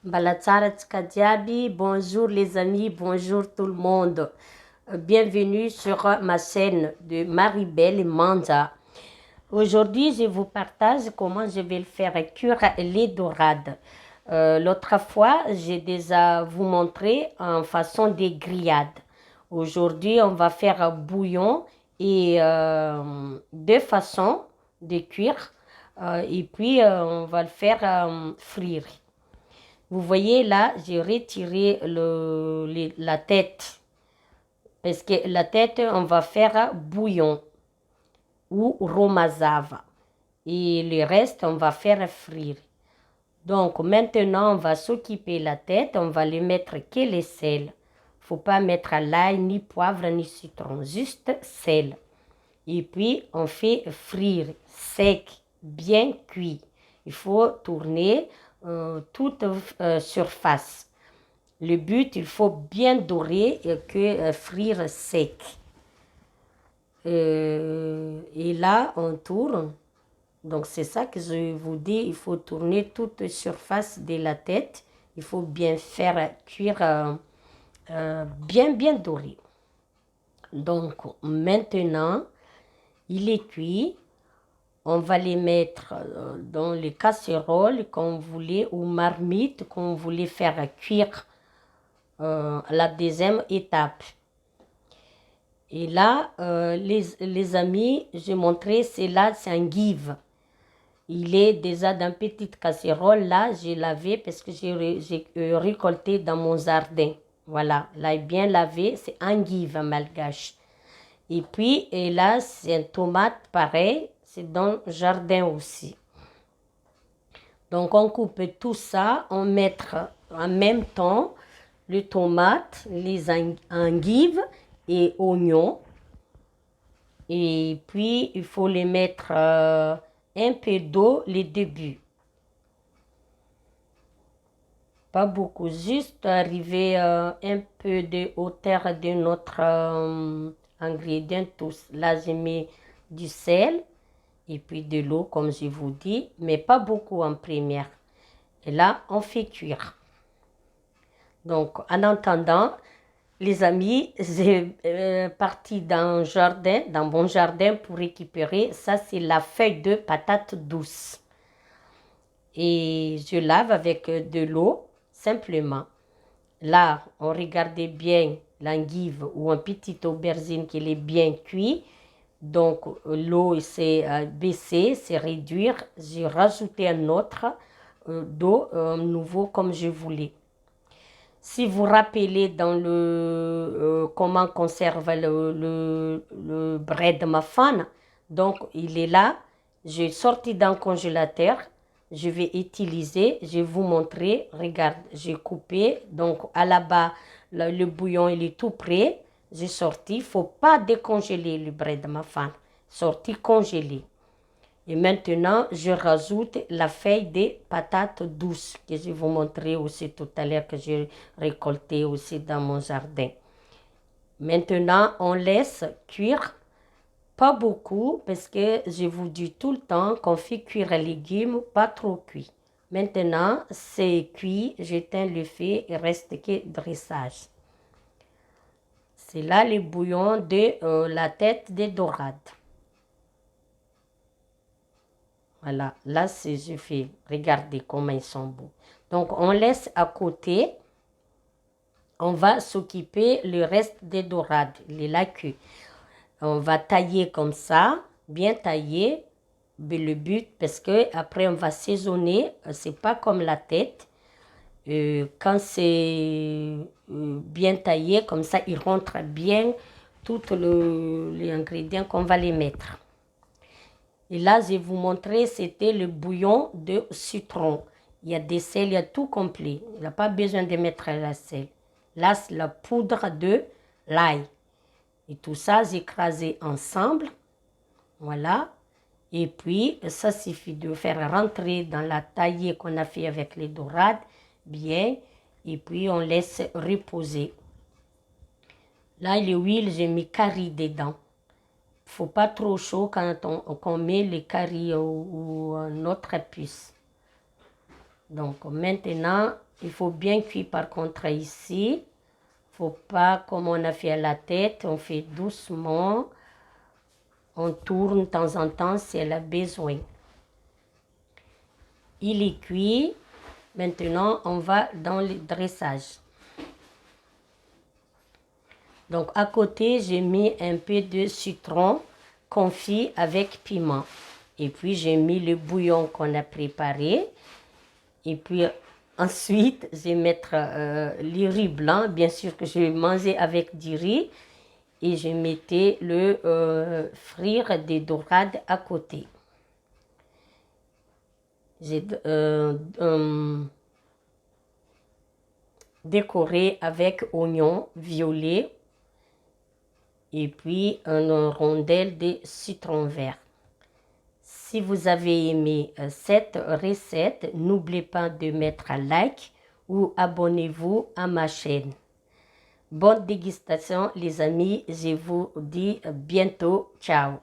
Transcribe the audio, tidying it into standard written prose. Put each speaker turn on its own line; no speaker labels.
Bonjour les amis, bonjour tout le monde. Bienvenue sur ma chaîne de Maribel Manda. Aujourd'hui, je vous partage comment je vais le faire cuire les dorades. L'autre fois, j'ai déjà vous montré en façon de grillade. Aujourd'hui, on va faire un bouillon et deux façons de cuire. Et puis, on va le faire frire. Vous voyez là, j'ai retiré la tête. Parce que la tête, on va faire bouillon ou romazava. Et le reste, on va faire frire. Donc maintenant, on va s'occuper de la tête. On va lui mettre que les sel. Faut pas mettre l'ail, ni poivre, ni citron. Juste sel. Et puis, on fait frire sec, bien cuit. Il faut tourner toute surface. Le but, il faut bien dorer et que frire sec. Et là, on tourne. Donc, c'est ça que je vous dis. Il faut tourner toute surface de la tête. Il faut bien faire cuire bien doré. Donc, maintenant, il est cuit. On va les mettre dans les casseroles qu'on voulait ou marmites qu'on voulait faire cuire la deuxième étape. Et là, les amis, je montrais, c'est un give. Il est déjà dans une petite casserole. Là, j'ai lavé parce que j'ai récolté dans mon jardin. Voilà, là, bien lavé, c'est un give malgache. Et puis, et là, c'est une tomate pareil, c'est dans le jardin aussi. Donc, on coupe tout ça, on met en même temps les tomates, les endives et oignons. Et puis, il faut les mettre un peu d'eau les débuts. Pas beaucoup, juste arriver un peu de hauteur de notre ingrédient tous. Là, j'ai mis du sel et puis de l'eau, comme je vous dis, mais pas beaucoup en première. Et là, on fait cuire. Donc, en attendant, les amis, j'ai parti dans un jardin, dans mon jardin pour récupérer. Ça, c'est la feuille de patate douce. Et je lave avec de l'eau, simplement. Là, on regardait bien l'endive ou un petit aubergine qui est bien cuit. Donc, l'eau s'est baissée, s'est réduire. J'ai rajouté un autre d'eau nouveau comme je voulais. Si vous rappelez dans comment on conserve le bread muffin, donc il est là. J'ai sorti d'un congélateur. Je vais utiliser, je vais vous montrer. Regarde, j'ai coupé. Donc à la bas, le bouillon il est tout prêt. J'ai sorti. Il ne faut pas décongeler le bread muffin. Sorti congelé. Et maintenant, je rajoute la feuille de patates douces que je vais vous montrer aussi tout à l'heure que j'ai récolté aussi dans mon jardin. Maintenant, on laisse cuire, pas beaucoup, parce que je vous dis tout le temps qu'on fait cuire les légumes, pas trop cuit. Maintenant, c'est cuit, j'éteins le feu, il reste que dressage. C'est là le bouillon de la tête des dorades. Voilà, là, je fais. Regardez comment ils sont beaux. Donc, on laisse à côté. On va s'occuper le reste des dorades, les lacus. On va tailler comme ça, bien taillé. Mais le but, parce que après on va saisonner, c'est pas comme la tête. Quand c'est bien taillé, comme ça, il rentre bien tous les ingrédients qu'on va les mettre. Et là, je vais vous montrer, c'était le bouillon de citron. Il y a des sels, il y a tout complet. Il n'y a pas besoin de mettre la sel. Là, c'est la poudre de l'ail. Et tout ça, j'ai écrasé ensemble. Voilà. Et puis, ça suffit de faire rentrer dans la taillée qu'on a fait avec les dorades, bien. Et puis, on laisse reposer. Là, l'huile, j'ai mis curry dedans. Faut pas trop chaud quand on met les caries ou notre épice. Donc maintenant, il faut bien cuire par contre ici. Faut pas, comme on a fait à la tête, on fait doucement. On tourne de temps en temps si elle a besoin. Il est cuit. Maintenant, on va dans le dressage. Donc à côté, j'ai mis un peu de citron confit avec piment. Et puis j'ai mis le bouillon qu'on a préparé. Et puis ensuite, je vais mettre le riz blanc. Bien sûr que je vais manger avec du riz. Et je mettais le frire des dorades à côté. J'ai décoré avec oignon violet et puis une rondelle de citron vert. Si vous avez aimé cette recette, n'oubliez pas de mettre un like ou abonnez-vous à ma chaîne. Bonne dégustation les amis, je vous dis bientôt, ciao.